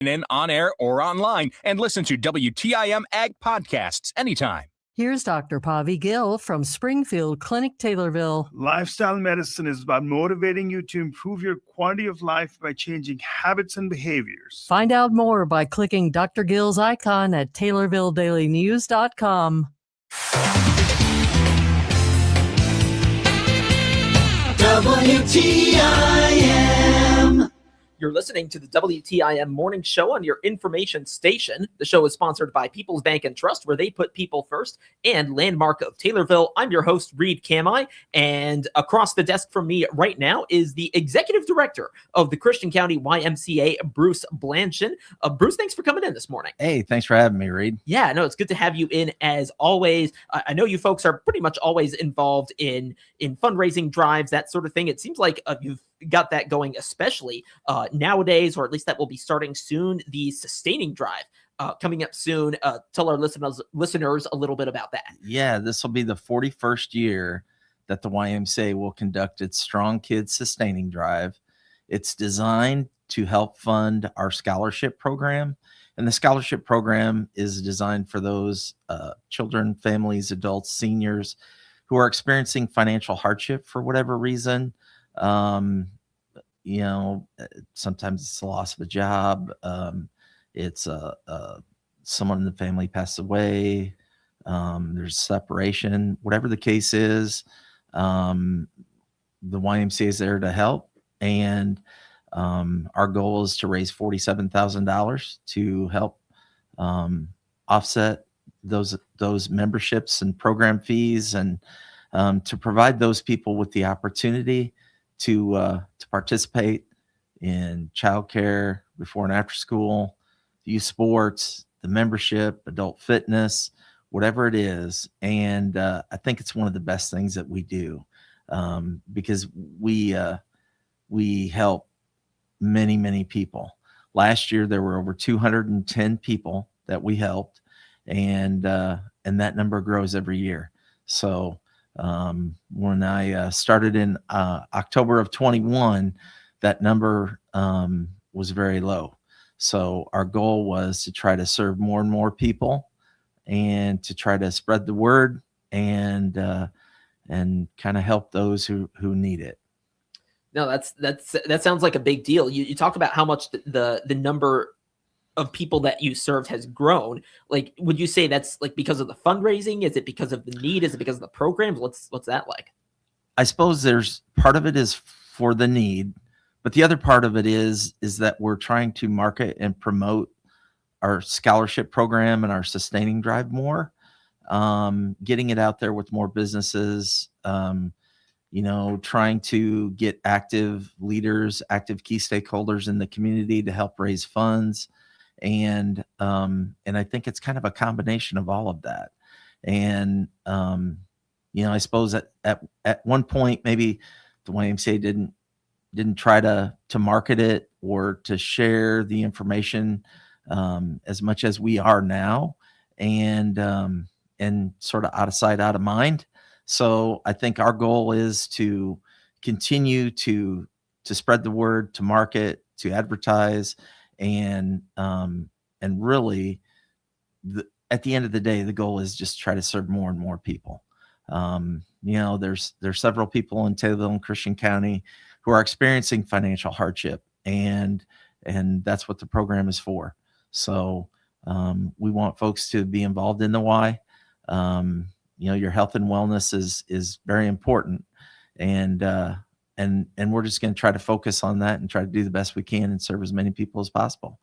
in on air or online and listen to WTIM Ag podcasts anytime. Here's Dr. Pavi Gill from Springfield Clinic, Taylorville. Lifestyle medicine is about motivating you to improve your quality of life by changing habits and behaviors. Find out more by clicking Dr. Gill's icon at TaylorvilleDailyNews.com. WTIM. You're listening to the WTIM Morning Show on your information station. The show is sponsored by People's Bank and Trust, where they put people first, and Landmark of Taylorville. I'm your host, Reed Kamai, and across the desk from me right now is the Executive Director of the Christian County YMCA, Bruce Blanchon. Bruce, thanks for coming in this morning. Hey, thanks for having me, Reed. Yeah, no, it's good to have you in as always. I know you folks are pretty much always involved in fundraising drives, that sort of thing. It seems like you've got that going, especially nowadays, or at least that will be starting soon, the sustaining drive coming up soon. Tell our listeners a little bit about that. Yeah, this will be the 41st year that the YMCA will conduct its Strong Kids Sustaining Drive. It's designed to help fund our scholarship program, and the scholarship program is designed for those children, families, adults, seniors who are experiencing financial hardship for whatever reason. Sometimes it's the loss of a job. It's someone in the family passed away. There's separation, whatever the case is. The YMCA is there to help. And our goal is to raise $47,000 to help offset those memberships and program fees, and to provide those people with the opportunity to participate in childcare, before and after school, youth sports, the membership, adult fitness, whatever it is. And I think it's one of the best things that we do, because we help many, many people. Last year, there were over 210 people that we helped, and that number grows every year. So when I started in October of 21, that number was very low. So our goal was to try to serve more and more people, and to try to spread the word, and kind of help those who need it. No, that sounds like a big deal. You talk about how much the number of people that you served has grown. Like, would you say that's like because of the fundraising? Is it because of the need? Is it because of the programs? What's that like? I suppose there's part of it is for the need, but the other part of it is that we're trying to market and promote our scholarship program and our sustaining drive more, getting it out there with more businesses, trying to get active leaders, active key stakeholders in the community to help raise funds. And I think it's kind of a combination of all of that. And, I suppose at one point, maybe the YMCA didn't try to market it or to share the information as much as we are now, and sort of out of sight, out of mind. So I think our goal is to continue to spread the word, to market, to advertise, and really, at the end of the day, the goal is just try to serve more and more people. There's several people in Taylorville and Christian County who are experiencing financial hardship, and that's what the program is for. So we want folks to be involved in the Y. Your health and wellness is very important, and we're just going to try to focus on that and try to do the best we can and serve as many people as possible.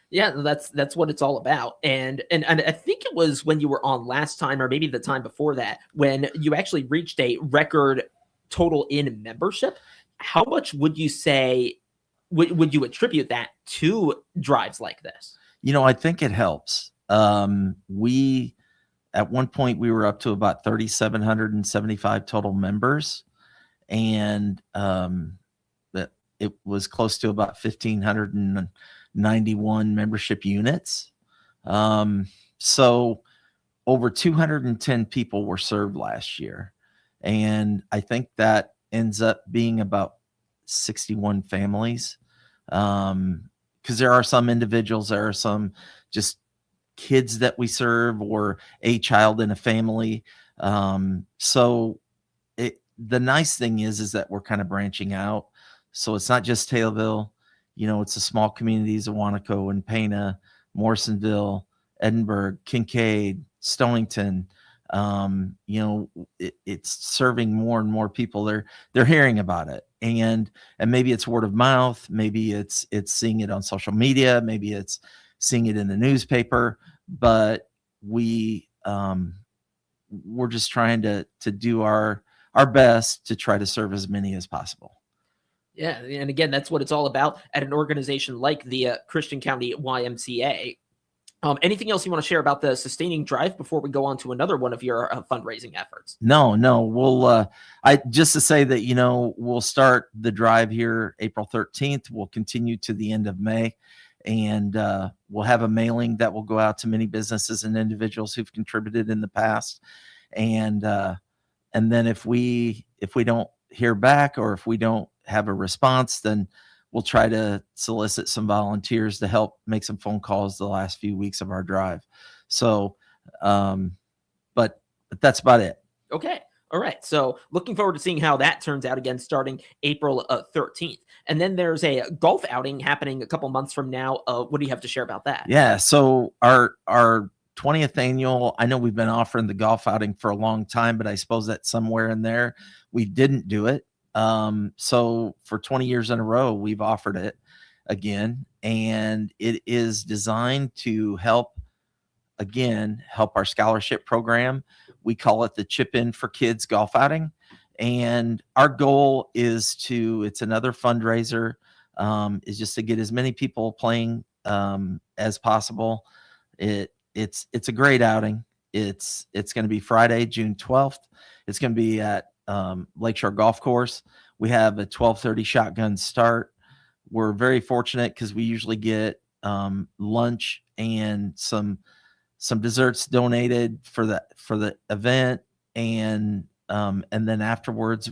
Yeah, that's what it's all about. And I think it was when you were on last time, or maybe the time before that, when you actually reached a record total in membership. How much would you say, would you attribute that to drives like this? I think it helps. At one point we were up to about 3,775 total members, and that it was close to about 1,591 membership units. So over 210 people were served last year. And I think that ends up being about 61 families because there are some individuals, there are some just kids that we serve, or a child in a family. So the nice thing is that we're kind of branching out. So it's not just Taylorville, it's the small communities of Wanaco and Pana, Morrisonville, Edinburgh, Kincaid, Stonington. It's serving more and more people. They're hearing about it, and maybe it's word of mouth, maybe it's seeing it on social media, maybe it's seeing it in the newspaper, but we're just trying to do our best to try to serve as many as possible. Yeah, and again, that's what it's all about at an organization like the Christian County YMCA. Anything else you want to share about the sustaining drive before we go on to another one of your fundraising efforts? No, we'll just to say that we'll start the drive here April 13th. We'll continue to the end of May, and we'll have a mailing that will go out to many businesses and individuals who've contributed in the past, and then if we don't hear back, or if we don't have a response, then we'll try to solicit some volunteers to help make some phone calls the last few weeks of our drive. So, but that's about it. Okay. All right. So looking forward to seeing how that turns out, again, starting April 13th. And then there's a golf outing happening a couple months from now. What do you have to share about that? Yeah. So our 20th annual, I know we've been offering the golf outing for a long time, but I suppose that somewhere in there we didn't do it. So for 20 years in a row, we've offered it again, and it is designed to help our scholarship program. We call it the Chip In for Kids golf outing. And our goal is it's another fundraiser, is just to get as many people playing, as possible. It's a great outing. It's going to be Friday, June 12th. It's going to be at Lakeshore Golf Course. We have a 12:30 shotgun start. We're very fortunate because we usually get lunch and some desserts donated for the event, and then afterwards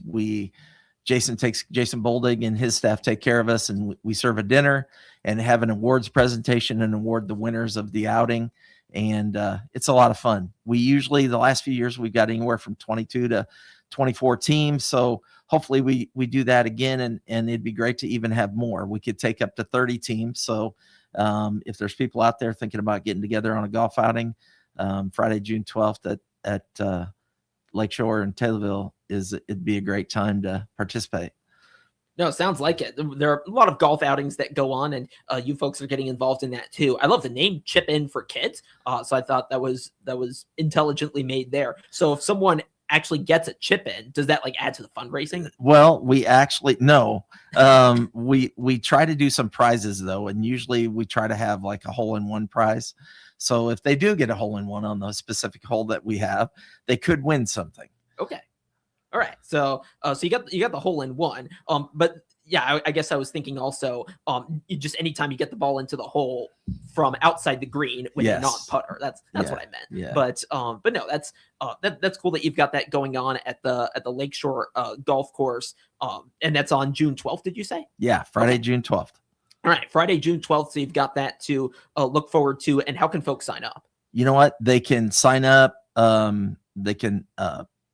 Jason Boldig and his staff take care of us, and we serve a dinner and have an awards presentation and award the winners of the outing. And it's a lot of fun. We usually, the last few years, we've got anywhere from 22 to 24 teams. So hopefully we do that again, and it'd be great to even have more. We could take up to 30 teams. So if there's people out there thinking about getting together on a golf outing, Friday, June 12th at Lakeshore and Taylorville, it'd be a great time to participate. No, it sounds like it. There are a lot of golf outings that go on, and you folks are getting involved in that too. I love the name Chip In for Kids. So I thought that was intelligently made there. So if someone actually gets a chip in, does that add to the fundraising? Well, we actually no. We try to do some prizes though, and usually we try to have a hole-in-one prize. So if they do get a hole-in-one on the specific hole that we have, they could win something. Okay. All right. So you got the hole-in-one. But yeah, I guess I was thinking also, just anytime you get the ball into the hole from outside the green with a non-putter, that's what I meant. Yeah. But no, that's cool that you've got that going on at the Lakeshore golf course. And that's on June 12th, did you say? Yeah, Friday, okay. June 12th. All right, Friday, June 12th. So you've got that to look forward to. And how can folks sign up? You know what? They can sign up. They can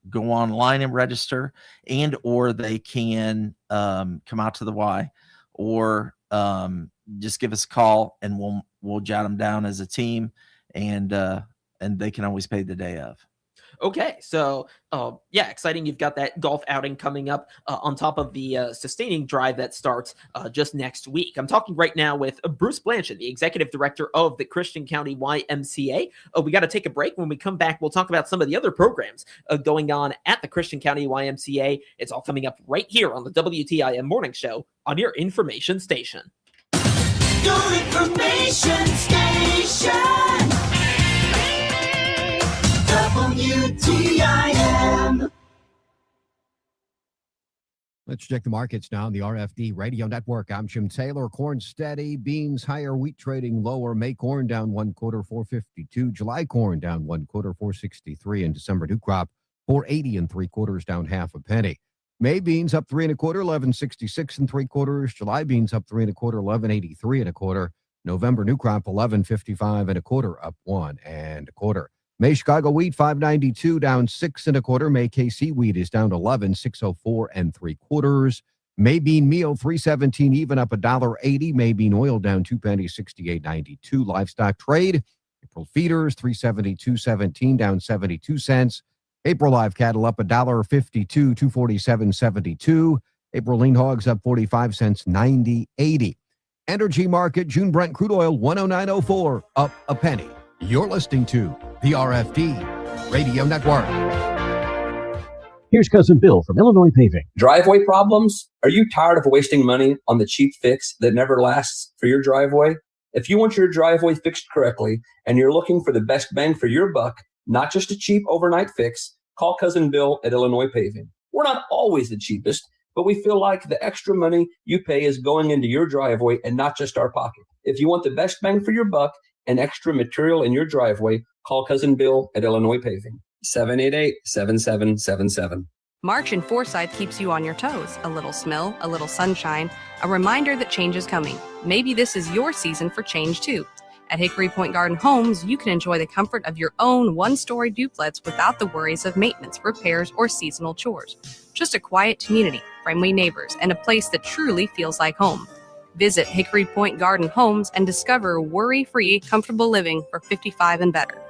go online and register, or they can come out to the Y, or just give us a call and we'll jot them down as a team, and they can always pay the day of. Okay, so exciting. You've got that golf outing coming up on top of the sustaining drive that starts just next week. I'm talking right now with Bruce Blanchard, the executive director of the Christian County YMCA. We got to take a break. When we come back, we'll talk about some of the other programs going on at the Christian County YMCA. It's all coming up right here on the WTIM Morning Show on your information station. Your information station. WTIM. Let's check the markets now on the RFD Radio Network. I'm Jim Taylor. Corn steady, beans higher, wheat trading lower. May corn down 1/4, $4.52. July corn down 1/4, $4.63. And December new crop, $4.80 3/4, down half a penny. May beans up 3 1/4, 11.66 3/4. July beans up 3 1/4, 11.83 1/4. November new crop 11.55 1/4, up 1 1/4. May Chicago wheat 5.92, down 6 1/4. May KC wheat is down 11.604 3/4. May bean meal 3.17 even, up $1.80. May bean oil down 2 pennies, 68.92. Livestock trade, April feeders 372.17, down 72 cents. April live cattle up $1.52, 247.72. April lean hogs up 45 cents, 90.80. Energy market, June Brent crude oil 109.04, up a penny. You're listening to the RFD Radio Network. Here's Cousin Bill from Illinois Paving. Driveway problems? Are you tired of wasting money on the cheap fix that never lasts for your driveway? If you want your driveway fixed correctly and you're looking for the best bang for your buck, not just a cheap overnight fix, call Cousin Bill at Illinois Paving. We're not always the cheapest, but we feel like the extra money you pay is going into your driveway and not just our pocket. If you want the best bang for your buck and extra material in your driveway, call Cousin Bill at Illinois Paving. 788-7777. March in Forsyth keeps you on your toes. A little smell, a little sunshine, a reminder that change is coming. Maybe this is your season for change too. At Hickory Point Garden Homes, you can enjoy the comfort of your own one-story duplex without the worries of maintenance, repairs, or seasonal chores. Just a quiet community, friendly neighbors, and a place that truly feels like home. Visit Hickory Point Garden Homes and discover worry-free, comfortable living for 55 and better.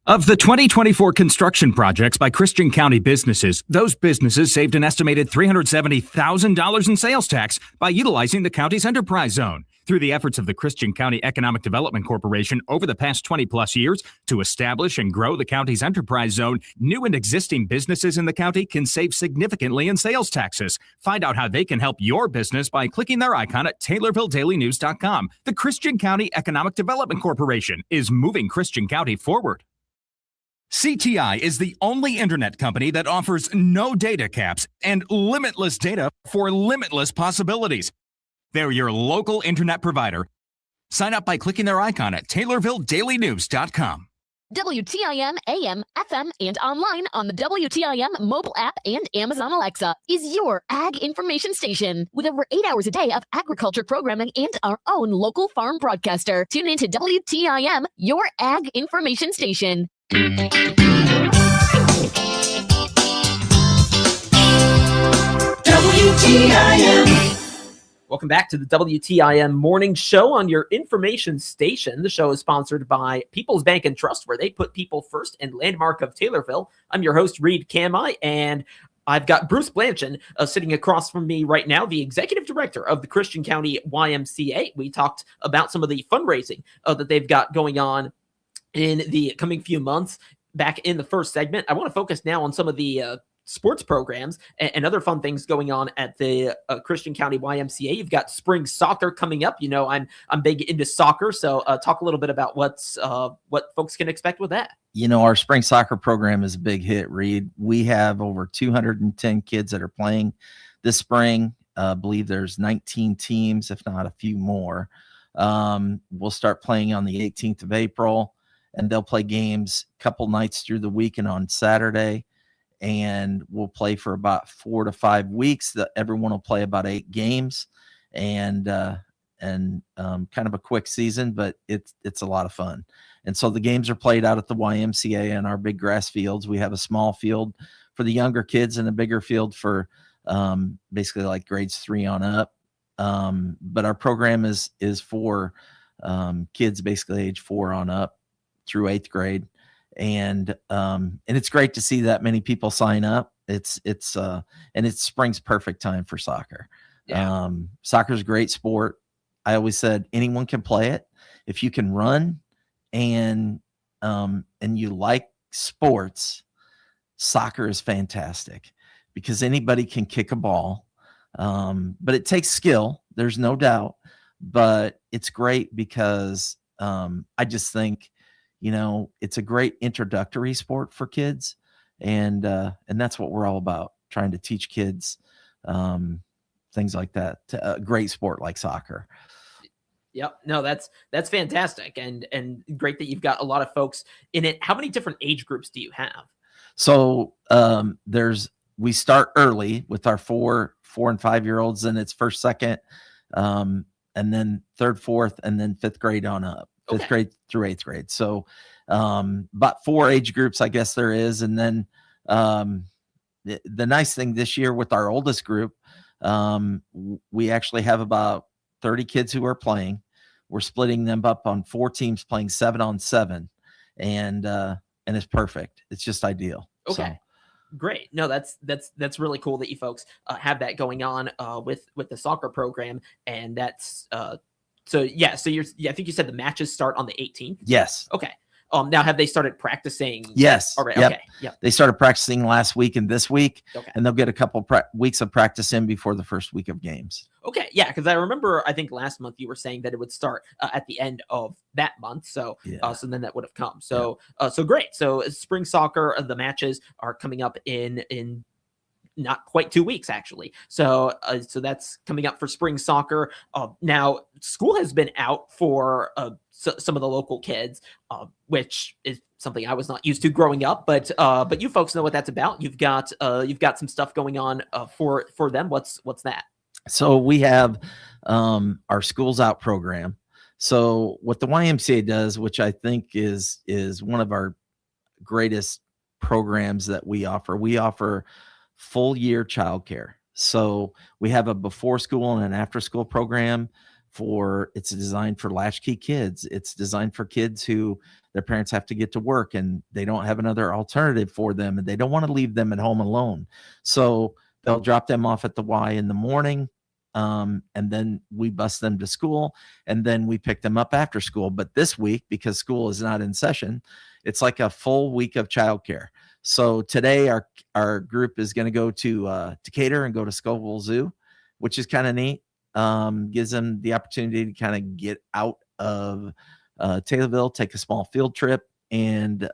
Of the 2024 construction projects by Christian County businesses, those businesses saved an estimated $370,000 in sales tax by utilizing the county's enterprise zone. Through the efforts of the Christian County Economic Development Corporation over the past 20-plus years to establish and grow the county's enterprise zone, new and existing businesses in the county can save significantly in sales taxes. Find out how they can help your business by clicking their icon at TaylorvilleDailyNews.com. The Christian County Economic Development Corporation is moving Christian County forward. CTI is the only internet company that offers no data caps and limitless data for limitless possibilities. They're your local internet provider. Sign up by clicking their icon at TaylorvilleDailyNews.com. WTIM AM, FM, and online on the WTIM mobile app and Amazon Alexa is your ag information station with over 8 hours a day of agriculture programming and our own local farm broadcaster. Tune in to WTIM, your ag information station. WTIM. Welcome back to the WTIM Morning Show on your information station. The show is sponsored by People's Bank and Trust, where they put people first, and Landmark of Taylorville. I'm your host, Reed Kamai, and I've got Bruce Blanchard sitting across from me right now, the executive director of the Christian County YMCA. We talked about some of the fundraising that they've got going on in the coming few months back in the first segment. I want to focus now on some of the sports programs and other fun things going on at the Christian County YMCA. You've got spring soccer coming up. You know, I'm big into soccer, so talk a little bit about what folks can expect with that. You know, our spring soccer program is a big hit, Reed. We have over 210 kids that are playing this spring. I believe there's 19 teams, if not a few more. We'll start playing on the 18th of April, and they'll play games a couple nights through the week and on Saturday. And we'll play for about 4 to 5 weeks. Everyone will play about 8 games, and kind of a quick season, but it's a lot of fun. And so the games are played out at the YMCA in our big grass fields. We have a small field for the younger kids and a bigger field for basically like grades 3 on up. But our program is for kids basically age 4 on up through 8th grade. And it's great to see that many people sign up. It's spring's perfect time for soccer. Yeah. Soccer's a great sport. I always said anyone can play it if you can run and you like sports. Soccer is fantastic because anybody can kick a ball, but it takes skill. There's no doubt, but it's great because I just think, you know, it's a great introductory sport for kids, and that's what we're all about, trying to teach kids things like that, a great sport like soccer. Yep. No, that's fantastic, and great that you've got a lot of folks in it. How many different age groups do you have? So we start early with our 4 and 5-year-olds, and it's first, second, and then third, fourth, and then fifth grade on up, fifth Okay. grade through eighth grade. So about 4 age groups, I guess there is. And then the nice thing this year with our oldest group, we actually have about 30 kids who are playing. We're splitting them up on 4 teams playing 7-on-7, and it's perfect. It's just ideal. Okay. So, Great. No, that's really cool that you folks have that going on with the soccer program, and that's so yeah. So I think you said the matches start on the 18th. yes. Okay. Now have they started practicing? Yes. All right. Yep. Okay. Yep. They started practicing last week and this week, Okay. and they'll get a couple weeks of practice in before the first week of games. Okay. Yeah, because I remember I think last month you were saying that it would start at the end of that month. So so then that would have come. So so great. So spring soccer, the matches are coming up in not quite 2 weeks actually. So so that's coming up for spring soccer. Now school has been out for some of the local kids, which is something I was not used to growing up. But you folks know what that's about. You've got some stuff going on for them. What's that? So we have our Schools Out program. So what the YMCA does, which I think is one of our greatest programs that we offer full year childcare. So we have a before school and an after school program it's designed for latchkey kids. It's designed for kids who their parents have to get to work and they don't have another alternative for them, and they don't want to leave them at home alone. So they'll drop them off at the Y in the morning, and then we bus them to school, and then we pick them up after school. But this week, because school is not in session, it's like a full week of childcare. So today our group is going to go to Decatur and go to Scoville Zoo, which is kind of neat. Gives them the opportunity to kind of get out of Taylorville, take a small field trip, and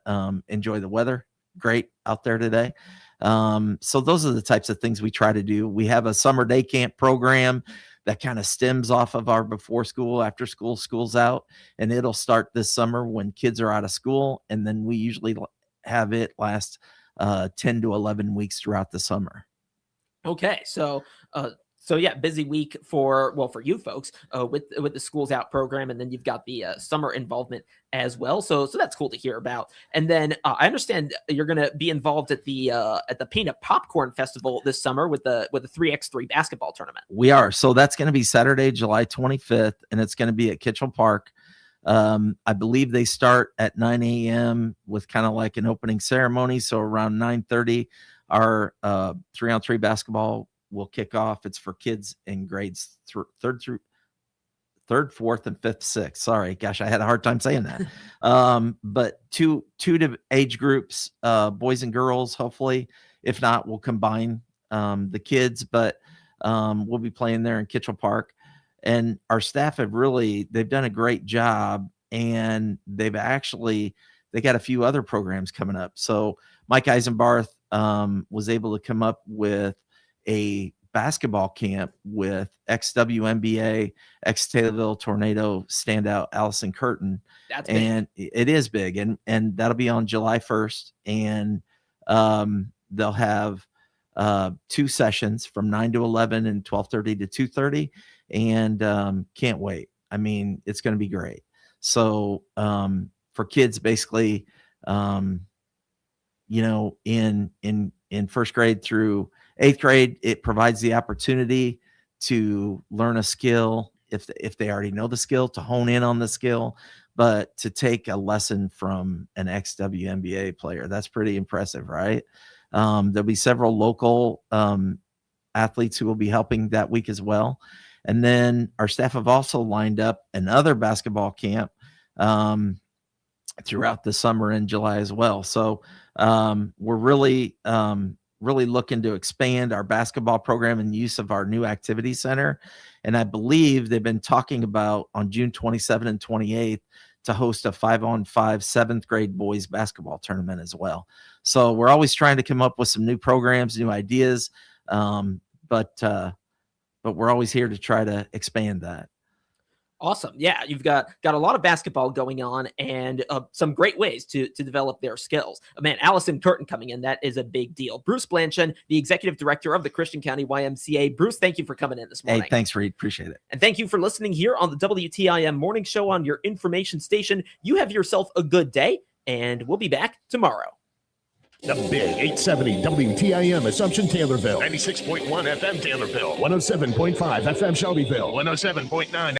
enjoy the weather. Great out there today. So those are the types of things we try to do. We have a summer day camp program that kind of stems off of our before school, after school, schools out, and it'll start this summer when kids are out of school. And then we usually have it last 10 to 11 weeks throughout the summer. Okay. So yeah, busy week for you folks with the Schools Out program, and then you've got the summer involvement as well. So that's cool to hear about. And then I understand you're going to be involved at the Peanut Popcorn Festival this summer with the 3x3 basketball tournament. We are. So that's going to be Saturday, July 25th, and it's going to be at Kitchell Park. I believe they start at 9 a.m. with kind of like an opening ceremony. So around 9:30, our 3-on-3 basketball will kick off. It's for kids in grades third, fourth, and fifth, sixth. Sorry, gosh, I had a hard time saying that. But two age groups, boys and girls. Hopefully, if not, we'll combine the kids. But we'll be playing there in Kitchell Park, and our staff they've done a great job, and they got a few other programs coming up. So Mike Eisenbarth was able to come up with a basketball camp with ex-WNBA, ex-Taylorville Tornado standout Allison Curtin. That's big. And it is big, and that'll be on July 1st. And they'll have 2 sessions from 9 to 11 and 12:30 to 2:30, and can't wait. I mean, it's going to be great. So for kids, basically, in first grade through 8th grade, it provides the opportunity to learn a skill if they already know the skill, to hone in on the skill, but to take a lesson from an ex-WNBA player. That's pretty impressive, right? There'll be several local athletes who will be helping that week as well. And then our staff have also lined up another basketball camp throughout the summer in July as well. So we're really looking to expand our basketball program and use of our new activity center. And I believe they've been talking about on June 27th and 28th to host a 5-on-5 7th grade boys basketball tournament as well. So we're always trying to come up with some new programs, new ideas. But we're always here to try to expand that. Awesome. Yeah, you've got a lot of basketball going on and some great ways to develop their skills. Man, Allison Curtin coming in, that is a big deal. Bruce Blanchard, the executive director of the Christian County YMCA. Bruce, thank you for coming in this morning. Hey, thanks, Reed. Appreciate it. And thank you for listening here on the WTIM Morning Show on your information station. You have yourself a good day, and we'll be back tomorrow. The Big 870 WTIM Assumption Taylorville. 96.1 FM Taylorville. 107.5 FM Shelbyville. 107.9